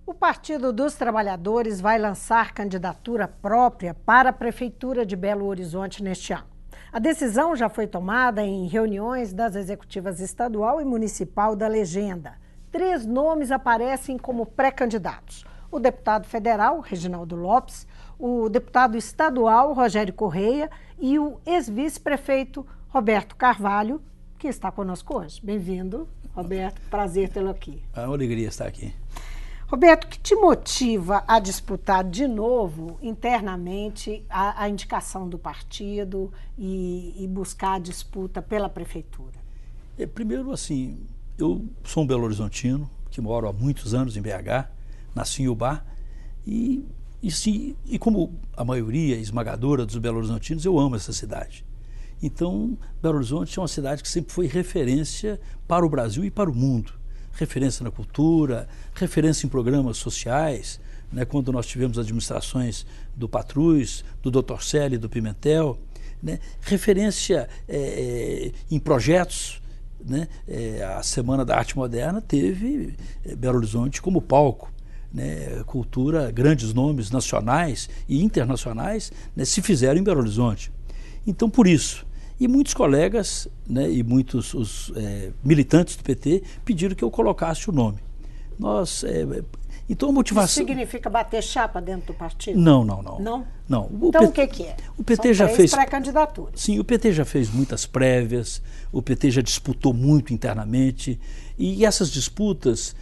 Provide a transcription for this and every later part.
O Partido dos Trabalhadores vai lançar candidatura própria para a Prefeitura de Belo Horizonte neste ano. A decisão já foi tomada em reuniões das executivas estadual e municipal da legenda. 3 nomes aparecem como pré-candidatos: o deputado federal, Reginaldo Lopes, o deputado estadual, Rogério Correia, e o ex-vice-prefeito, Roberto Carvalho, que está conosco hoje. Bem-vindo, Roberto, prazer tê-lo aqui. É uma alegria estar aqui. Roberto, o que te motiva a disputar de novo internamente a indicação do partido e buscar a disputa pela prefeitura? Primeiro, assim, eu sou um belo-horizontino que moro há muitos anos em BH, nasci em Ubá e como a maioria esmagadora dos belo-horizontinos, eu amo essa cidade. Então, Belo Horizonte é uma cidade que sempre foi referência para o Brasil e para o mundo. Referência na cultura, referência em programas sociais, né, quando nós tivemos administrações do Patrus, do Dr. Célio e do Pimentel, né, referência em projetos, né, a Semana da Arte Moderna teve Belo Horizonte como palco, né, cultura, grandes nomes nacionais e internacionais, né, se fizeram em Belo Horizonte. Então, por isso, e muitos colegas, né, e muitos militantes do PT pediram que eu colocasse o nome. Então a motivação... Isso significa bater chapa dentro do partido? Não. Não? Não. Então o que é? O PT São já fez pré-candidaturas. Sim, o PT já fez muitas prévias, o PT já disputou muito internamente, e essas disputas,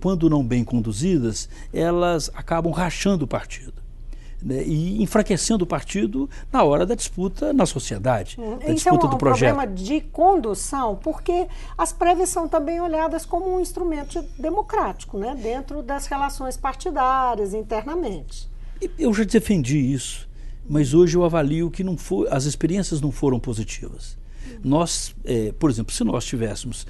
quando não bem conduzidas, elas acabam rachando o partido, né, e enfraquecendo o partido na hora da disputa na sociedade, da disputa do projeto. Problema de condução, porque as prévias são também olhadas como um instrumento democrático, né, dentro das relações partidárias, internamente. Eu já defendi isso, mas hoje eu avalio que as experiências não foram positivas. Nós, por exemplo, se nós tivéssemos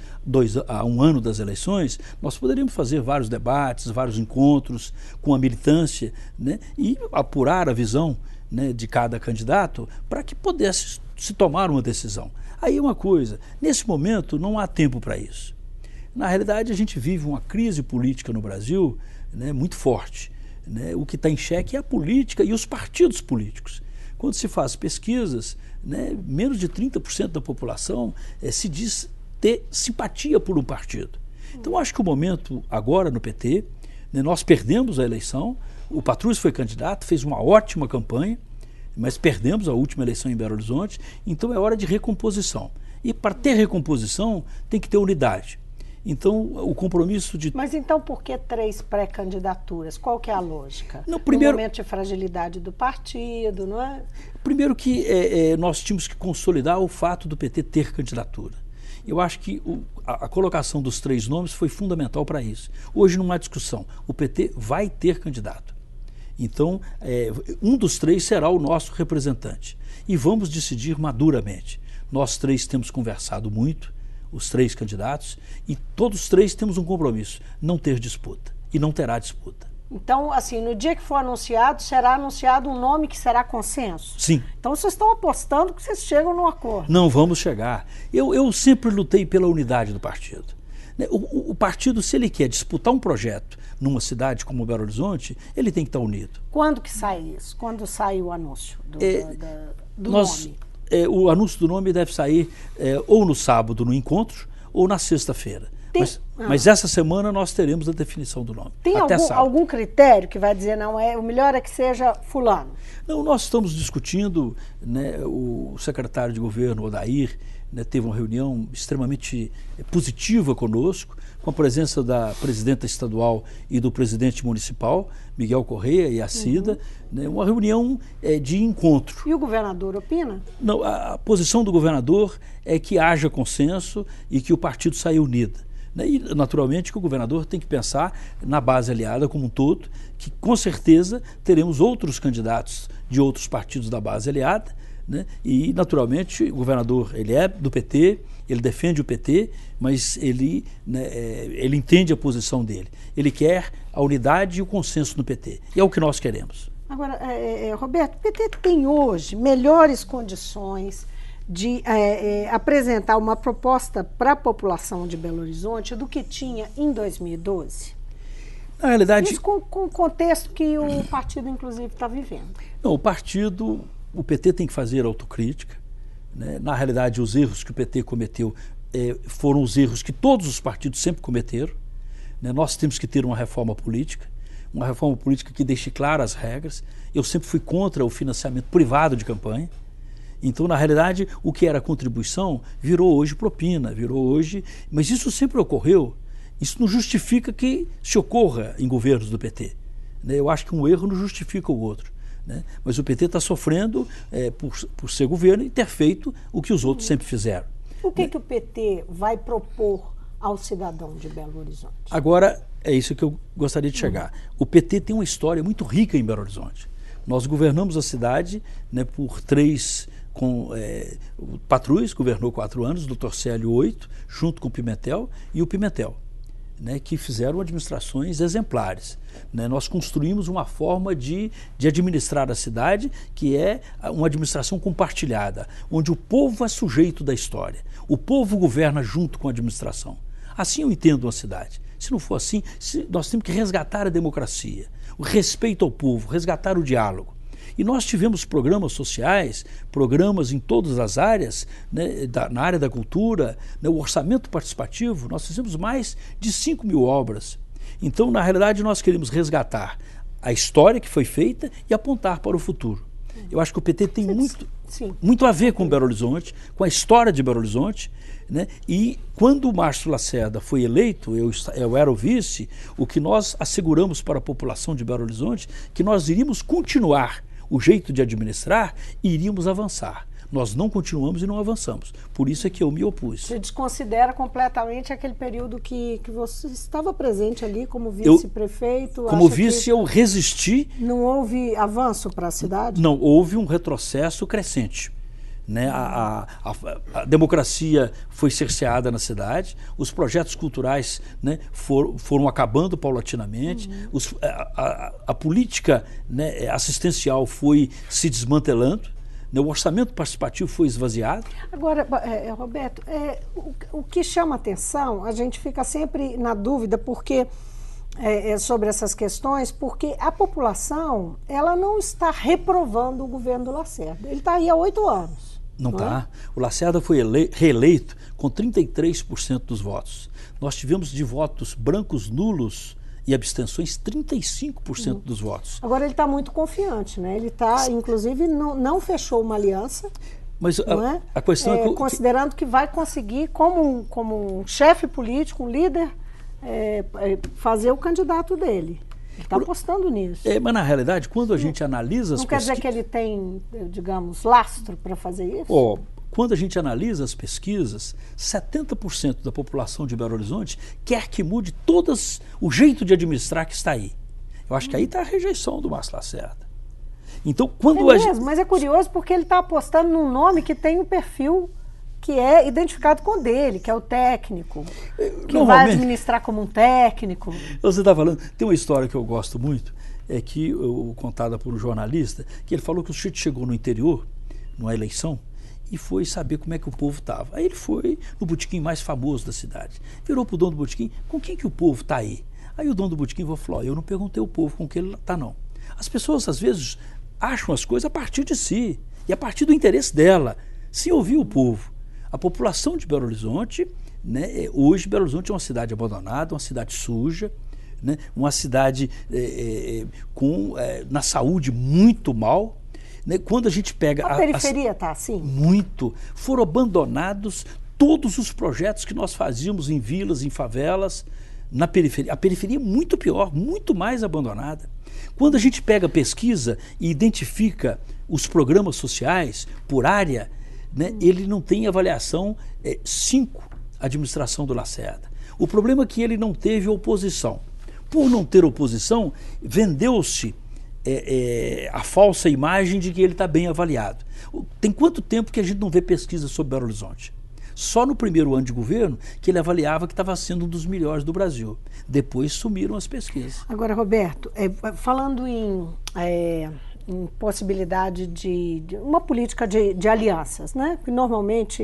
há um ano das eleições, nós poderíamos fazer vários debates, vários encontros com a militância, né, e apurar a visão, né, de cada candidato para que pudesse se tomar uma decisão. Aí uma coisa, nesse momento não há tempo para isso. Na realidade, a gente vive uma crise política no Brasil, né, muito forte, né? O que está em xeque é a política e os partidos políticos. Quando se faz pesquisas, né, menos de 30% da população se diz ter simpatia por um partido. Então, acho que o momento agora no PT, né, nós perdemos a eleição, o Patrus foi candidato, fez uma ótima campanha, mas perdemos a última eleição em Belo Horizonte, então é hora de recomposição. E para ter recomposição tem que ter unidade. Então, o compromisso de... Mas então por que 3 pré-candidaturas? Qual que é a lógica? No momento de fragilidade do partido, não é? Primeiro que nós tínhamos que consolidar o fato do PT ter candidatura. Eu acho que a colocação dos 3 nomes foi fundamental para isso. Hoje não há discussão, o PT vai ter candidato. Então, um dos 3 será o nosso representante. E vamos decidir maduramente. Nós 3 temos conversado muito, os 3 candidatos, e todos os 3 temos um compromisso: não ter disputa, e não terá disputa. Então, assim, no dia que for anunciado, será anunciado um nome que será consenso? Sim. Então vocês estão apostando que vocês chegam num acordo? Não vamos chegar. Eu sempre lutei pela unidade do partido. O partido, se ele quer disputar um projeto numa cidade como Belo Horizonte, ele tem que estar unido. Quando que sai isso? Quando sai o anúncio do nome? O anúncio do nome deve sair ou no sábado no encontro ou na sexta-feira. Mas essa semana nós teremos a definição do nome. Tem algum critério que vai dizer, não, o melhor é que seja fulano? Não, nós estamos discutindo, né, o secretário de governo, Odair, né, teve uma reunião extremamente positiva conosco, com a presença da presidenta estadual e do presidente municipal, Miguel Correia e a Cida, né, uma reunião de encontro. E o governador opina? Não, a posição do governador é que haja consenso e que o partido saia unido. E, naturalmente, que o governador tem que pensar na base aliada como um todo, que com certeza teremos outros candidatos de outros partidos da base aliada, né? E, naturalmente, o governador ele é do PT, ele defende o PT, mas ele entende a posição dele. Ele quer a unidade e o consenso no PT. E é o que nós queremos. Agora, Roberto, o PT tem hoje melhores condições de apresentar uma proposta para a população de Belo Horizonte do que tinha em 2012? Na realidade... Isso com o contexto que o partido, inclusive, está vivendo. Não, o PT tem que fazer autocrítica, né? Na realidade, os erros que o PT cometeu foram os erros que todos os partidos sempre cometeram, né? Nós temos que ter uma reforma política que deixe claras as regras. Eu sempre fui contra o financiamento privado de campanha. Então, na realidade, o que era contribuição virou hoje propina, mas isso sempre ocorreu. Isso não justifica que se ocorra em governos do PT, né? Eu acho que um erro não justifica o outro, né? Mas o PT está sofrendo por ser governo e ter feito o que os outros sempre fizeram. O que o PT vai propor ao cidadão de Belo Horizonte? Agora, é isso que eu gostaria de chegar. O PT tem uma história muito rica em Belo Horizonte. Nós governamos a cidade, né, por 3... o Patrus governou 4 anos, o Dr. Célio 8, junto com o Pimentel, né, que fizeram administrações exemplares, né? Nós construímos uma forma de administrar a cidade que é uma administração compartilhada, onde o povo é sujeito da história, o povo governa junto com a administração. Assim eu entendo uma cidade. Se não for assim, nós temos que resgatar a democracia, o respeito ao povo, resgatar o diálogo. E nós tivemos programas sociais, programas em todas as áreas, né, na área da cultura, né, o orçamento participativo, nós fizemos mais de 5.000 obras. Então, na realidade, nós queremos resgatar a história que foi feita e apontar para o futuro. Eu acho que o PT tem muito a ver com Belo Horizonte, com a história de Belo Horizonte, né? E quando o Márcio Lacerda foi eleito, eu era o vice, o que nós asseguramos para a população de Belo Horizonte, que nós iríamos continuar o jeito de administrar e iríamos avançar. Nós não continuamos e não avançamos. Por isso é que eu me opus. Você desconsidera completamente aquele período que você estava presente ali como vice-prefeito? Como vice, eu resisti. Não houve avanço para a cidade? Não, houve um retrocesso crescente, né? A democracia foi cerceada na cidade, os projetos culturais, né, foram acabando paulatinamente, a política, né, assistencial foi se desmantelando, né, o orçamento participativo foi esvaziado. Agora, Roberto, o que chama atenção, a gente fica sempre na dúvida porque sobre essas questões, porque a população ela não está reprovando o governo do Lacerda. Ele está aí há 8 anos. Não está. O Lacerda foi reeleito com 33% dos votos. Nós tivemos de votos brancos nulos e abstenções 35% dos votos. Agora ele está muito confiante, né? Ele está, inclusive, não fechou uma aliança. Mas a questão é considerando que vai conseguir, como um chefe político, um líder, fazer o candidato dele. Ele está apostando nisso. Mas na realidade, quando a gente analisa as pesquisas... Não quer dizer que ele tem, digamos, lastro para fazer isso? Quando a gente analisa as pesquisas, 70% da população de Belo Horizonte quer que mude o jeito de administrar que está aí. Eu acho que aí está a rejeição do Márcio Lacerda. Então, mas é curioso porque ele está apostando num nome que tem um perfil que é identificado com o dele, que é o técnico, que vai administrar como um técnico. Você está falando, tem uma história que eu gosto muito, contada por um jornalista, que ele falou que o sujeito chegou no interior, numa eleição, e foi saber como é que o povo estava. Aí ele foi no botequim mais famoso da cidade, virou para o dono do botequim, com quem que o povo está aí? Aí o dono do botequim falou, eu não perguntei ao povo com quem ele está não. As pessoas às vezes acham as coisas a partir de si, e a partir do interesse dela, sem ouvir o povo. A população de Belo Horizonte, né, hoje Belo Horizonte é uma cidade abandonada, uma cidade suja, né, uma cidade na saúde muito mal. Né, quando a gente pega... A periferia está assim? Muito. Foram abandonados todos os projetos que nós fazíamos em vilas, em favelas, na periferia. A periferia é muito pior, muito mais abandonada. Quando a gente pega a pesquisa e identifica os programas sociais por área, né, ele não tem avaliação 5, administração do Lacerda. O problema é que ele não teve oposição. Por não ter oposição, vendeu-se a falsa imagem de que ele está bem avaliado. Tem quanto tempo que a gente não vê pesquisa sobre Belo Horizonte? Só no primeiro ano de governo que ele avaliava que estava sendo um dos melhores do Brasil. Depois sumiram as pesquisas. Agora, Roberto, falando em em possibilidade de uma política de alianças, né? Que normalmente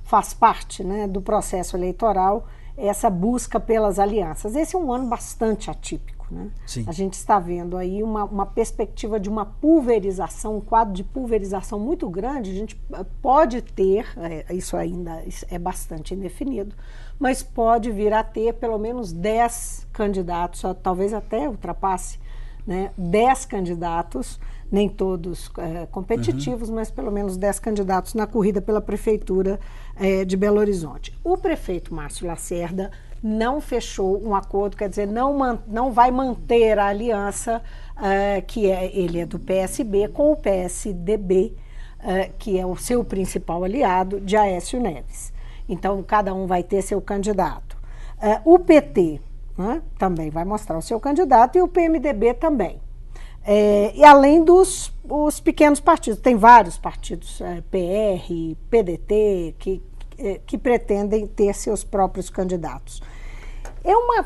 faz parte, né, do processo eleitoral, essa busca pelas alianças. Esse é um ano bastante atípico, né? Sim. A gente está vendo aí uma perspectiva de uma pulverização, um quadro de pulverização muito grande. A gente pode ter, isso ainda é bastante indefinido, mas pode vir a ter pelo menos 10 candidatos, talvez até ultrapasse, né, 10 candidatos, nem todos competitivos, mas pelo menos 10 candidatos na corrida pela Prefeitura de Belo Horizonte. O prefeito Márcio Lacerda não fechou um acordo, quer dizer, não vai manter a aliança, ele é do PSB, com o PSDB, que é o seu principal aliado, de Aécio Neves. Então, cada um vai ter seu candidato. O PT, né, também vai mostrar o seu candidato, e o PMDB também. E além dos pequenos partidos, tem vários partidos, PR, PDT, que pretendem ter seus próprios candidatos. É uma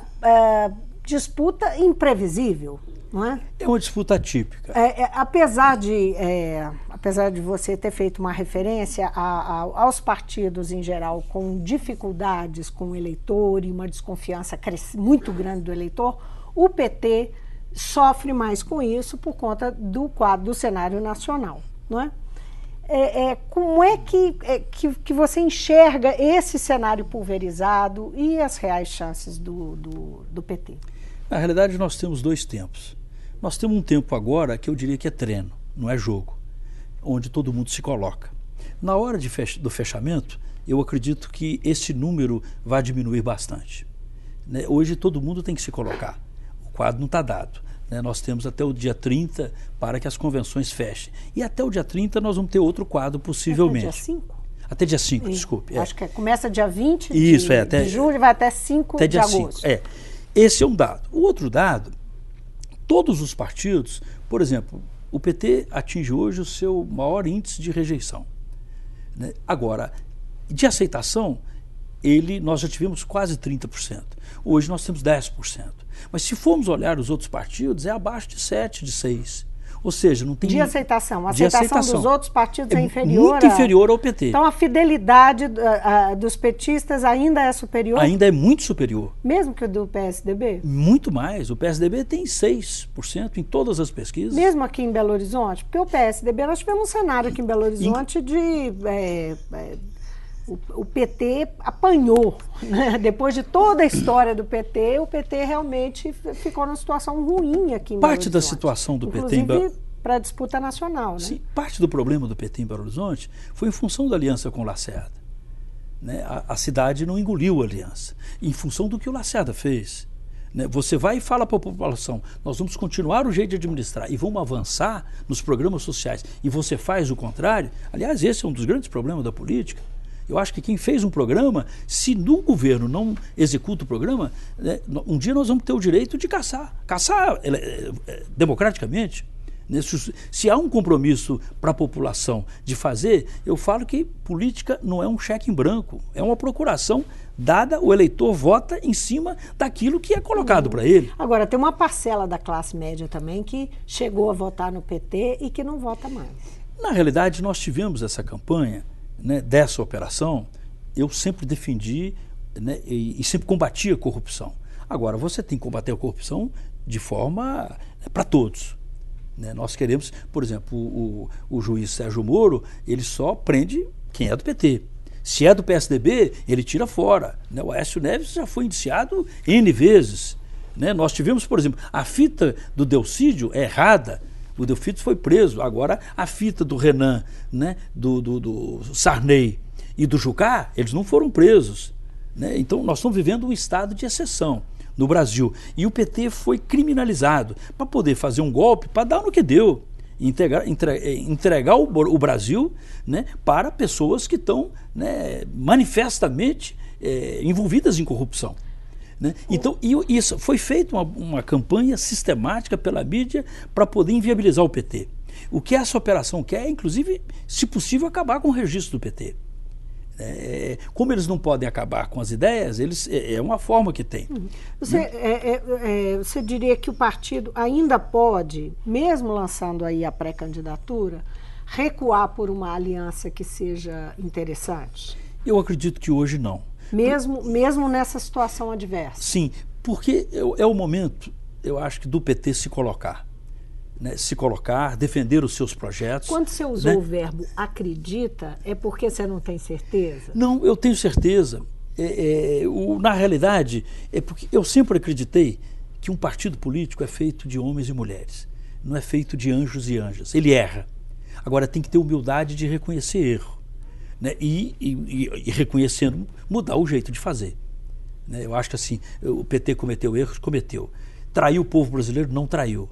disputa imprevisível, não é? É uma disputa atípica. Apesar de você ter feito uma referência aos partidos em geral com dificuldades com o eleitor e uma desconfiança muito grande do eleitor, o PT sofre mais com isso por conta do quadro do cenário nacional, não é? Como é que você enxerga esse cenário pulverizado e as reais chances do PT? Na realidade, nós temos dois tempos. Nós temos um tempo agora que eu diria que é treino, não é jogo, onde todo mundo se coloca. Na hora do fechamento, eu acredito que esse número vai diminuir bastante. Né? Hoje todo mundo tem que se colocar. O quadro não está dado. Né? Nós temos até o dia 30 para que as convenções fechem. E até o dia 30 nós vamos ter outro quadro, possivelmente. Até dia 5? Até dia 5, desculpe. Acho que começa dia 20 de julho e vai até 5 até de agosto. 5. Esse é um dado. O outro dado, todos os partidos, por exemplo, o PT atinge hoje o seu maior índice de rejeição. Né? Agora, de aceitação, nós já tivemos quase 30%. Hoje nós temos 10%. Mas se formos olhar os outros partidos, é abaixo de 7%, de 6%. Ou seja, não tem... De aceitação. A aceitação dos outros partidos é inferior muito inferior ao PT. Então a fidelidade dos petistas ainda é superior? Ainda é muito superior. Mesmo que o do PSDB? Muito mais. O PSDB tem 6% em todas as pesquisas. Mesmo aqui em Belo Horizonte? Porque o PSDB, nós tivemos um cenário aqui em Belo Horizonte o PT apanhou, né? Depois de toda a história do PT, o PT realmente ficou numa situação ruim aqui em Belo Horizonte. Parte da situação do PT inclusive para a disputa nacional, né? Sim, parte do problema do PT em Belo Horizonte foi em função da aliança com o Lacerda. Né? A cidade não engoliu a aliança, em função do que o Lacerda fez. Né? Você vai e fala para a população, nós vamos continuar o jeito de administrar e vamos avançar nos programas sociais, e você faz o contrário. Aliás, esse é um dos grandes problemas da política. Eu acho que quem fez um programa, se no governo não executa o programa, né, um dia nós vamos ter o direito de caçar democraticamente. Né? Se há um compromisso para a população de fazer, eu falo que política não é um cheque em branco, é uma procuração dada, o eleitor vota em cima daquilo que é colocado para ele. Agora, tem uma parcela da classe média também que chegou a votar no PT e que não vota mais. Na realidade, nós tivemos essa campanha, né, dessa operação. Eu sempre defendi, né, e sempre combati a corrupção. Agora, você tem que combater a corrupção de forma para todos. Né? Nós queremos, por exemplo, o juiz Sérgio Moro, ele só prende quem é do PT. Se é do PSDB, ele tira fora. Né? O Aécio Neves já foi indiciado N vezes. Né? Nós tivemos, por exemplo, a fita do Delcídio é errada. O Delfito foi preso. Agora, a fita do Renan, né, do Sarney e do Jucá, eles não foram presos. Né? Então, nós estamos vivendo um estado de exceção no Brasil. E o PT foi criminalizado para poder fazer um golpe, para dar no que deu. Entregar o Brasil, né, para pessoas que estão, né, manifestamente envolvidas em corrupção. Né? Então, isso foi feita uma campanha sistemática pela mídia para poder inviabilizar o PT. O que essa operação quer é, inclusive, se possível, acabar com o registro do PT. Como eles não podem acabar com as ideias, é uma forma que tem. Você diria que o partido ainda pode, mesmo lançando aí a pré-candidatura, recuar por uma aliança que seja interessante? Eu acredito que hoje não. Mesmo nessa situação adversa? Sim, porque é o momento, eu acho que do PT se colocar. Né, se colocar, defender os seus projetos. Quando você usou o verbo acredita, é porque você não tem certeza? Não, eu tenho certeza. Na realidade, é porque eu sempre acreditei que um partido político é feito de homens e mulheres. Não é feito de anjos e anjas. Ele erra. Agora tem que ter humildade de reconhecer erro. Né, e reconhecendo, mudar o jeito de fazer. Né, eu acho que assim, o PT cometeu erros, cometeu. Traiu o povo brasileiro? Não traiu.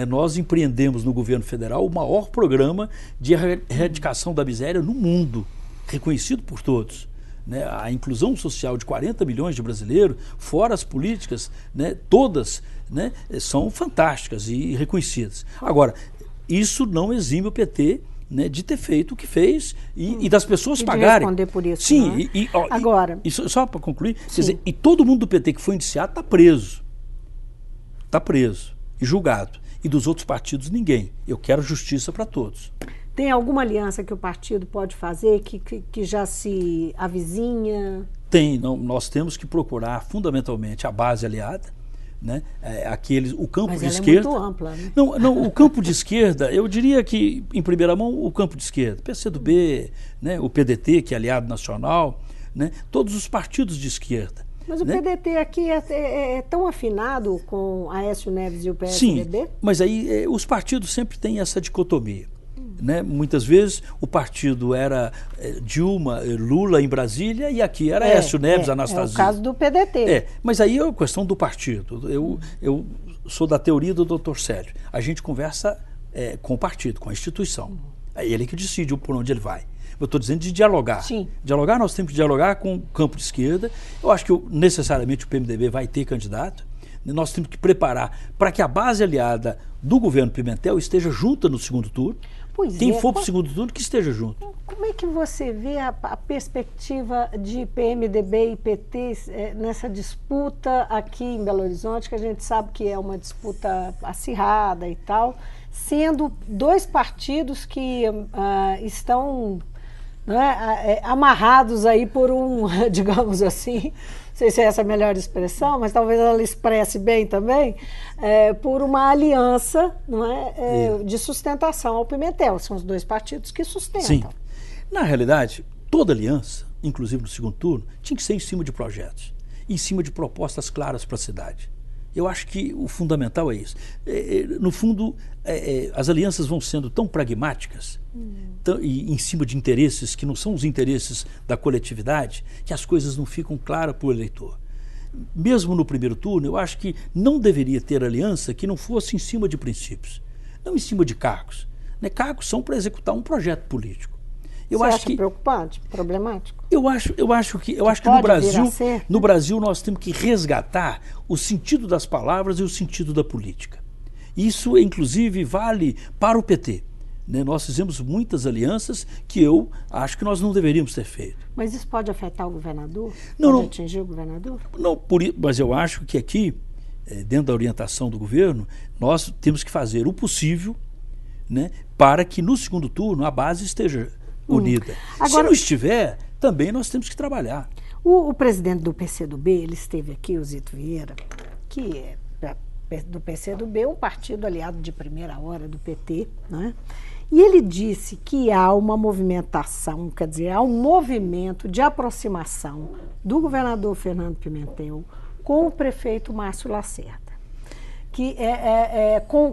Nós empreendemos no governo federal o maior programa de erradicação da miséria no mundo, reconhecido por todos. A inclusão social de 40 milhões de brasileiros, fora as políticas, todas são fantásticas e reconhecidas. Agora, isso não exime o PT de ter feito o que fez e das pessoas pagarem. Responder por isso. Sim, agora. Só para concluir, quer dizer, e todo mundo do PT que foi indiciado está preso. Está preso e julgado. E dos outros partidos, ninguém. Eu quero justiça para todos. Tem alguma aliança que o partido pode fazer que já se avizinha? Tem. Nós temos que procurar fundamentalmente a base aliada, o campo Mas de ela esquerda. É muito ampla, né? Não, o campo de esquerda, eu diria que, em primeira mão, o campo de esquerda. PCdoB, o PDT, que é aliado nacional, todos os partidos de esquerda. Mas o PDT aqui é tão afinado com Aécio Neves e o PSDB? Sim, mas aí os partidos sempre têm essa dicotomia. Muitas vezes o partido era Dilma, Lula em Brasília e aqui era Aécio Neves, Anastasia. É o caso do PDT. Mas aí é questão do partido. Eu sou da teoria do Dr. Célio. A gente conversa com o partido, com a instituição. É ele que decide por onde ele vai. Eu estou dizendo de dialogar. Sim. Dialogar, nós temos que dialogar com o campo de esquerda. Eu acho que necessariamente o PMDB vai ter candidato. Nós temos que preparar para que a base aliada do governo Pimentel esteja junta no segundo turno. Quem for para o segundo turno, que esteja junto. Como é que você vê a perspectiva de PMDB e PT nessa disputa aqui em Belo Horizonte, que a gente sabe que é uma disputa acirrada e tal, sendo dois partidos que estão amarrados aí por digamos assim, não sei se é essa a melhor expressão, mas talvez ela expresse bem também, por uma aliança de sustentação ao Pimentel. São os dois partidos que sustentam. Sim. Na realidade, toda aliança, inclusive no segundo turno, tinha que ser em cima de projetos, em cima de propostas claras para a cidade. Eu acho que o fundamental é isso. No fundo, as alianças vão sendo tão pragmáticas e em cima de interesses que não são os interesses da coletividade, que as coisas não ficam claras para o eleitor. Mesmo no primeiro turno, eu acho que não deveria ter aliança que não fosse em cima de princípios, não em cima de cargos. Cargos são para executar um projeto político. Você acha preocupante, problemático? Eu acho que no Brasil nós temos que resgatar o sentido das palavras e o sentido da política. Isso, inclusive, vale para o PT. Nós fizemos muitas alianças que eu acho que nós não deveríamos ter feito. Mas isso pode afetar o governador? Não. Atingir o governador? Não, mas eu acho que aqui, dentro da orientação do governo, nós temos que fazer o possível para que no segundo turno a base esteja unida. Agora, se não estiver, também nós temos que trabalhar. O presidente do PCdoB, ele esteve aqui, o Zito Vieira, que é do PCdoB, um partido aliado de primeira hora do PT, e ele disse que há uma movimentação, quer dizer, há um movimento de aproximação do governador Fernando Pimentel com o prefeito Márcio Lacerda, que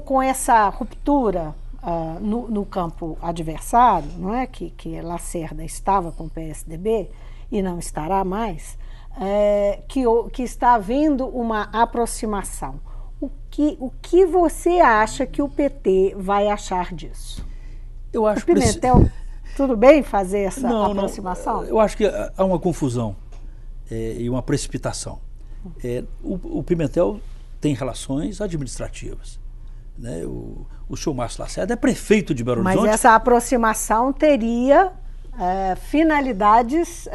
com essa ruptura no campo adversário, que Lacerda estava com o PSDB e não estará mais, que está havendo uma aproximação. O que você acha que o PT vai achar disso? Eu acho o Pimentel, tudo bem fazer essa aproximação? Não, eu acho que há uma confusão e uma precipitação. O Pimentel tem relações administrativas. O senhor Márcio Lacerda é prefeito de Belo Horizonte. Mas essa aproximação teria finalidades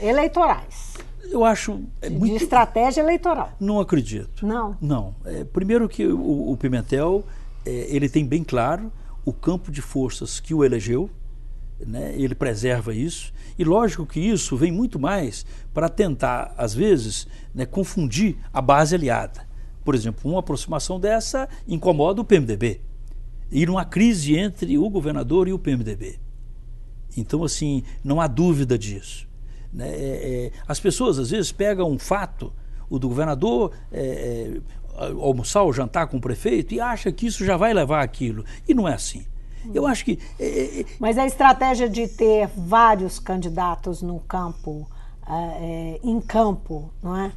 eleitorais. Eu acho... De estratégia eleitoral. Não acredito. Não? Não. Primeiro que o Pimentel, ele tem bem claro o campo de forças que o elegeu, né? Ele preserva isso, e lógico que isso vem muito mais para tentar, às vezes, né, confundir a base aliada. Por exemplo, uma aproximação dessa incomoda o PMDB, ir numa crise entre o governador e o PMDB. Então, assim, não há dúvida disso. Né? As pessoas, às vezes, pegam um fato, o do governador almoçar ou jantar com o prefeito, e acha que isso já vai levar aquilo. E não é assim. Eu acho que... Mas a estratégia de ter vários candidatos no campo, em campo, não é?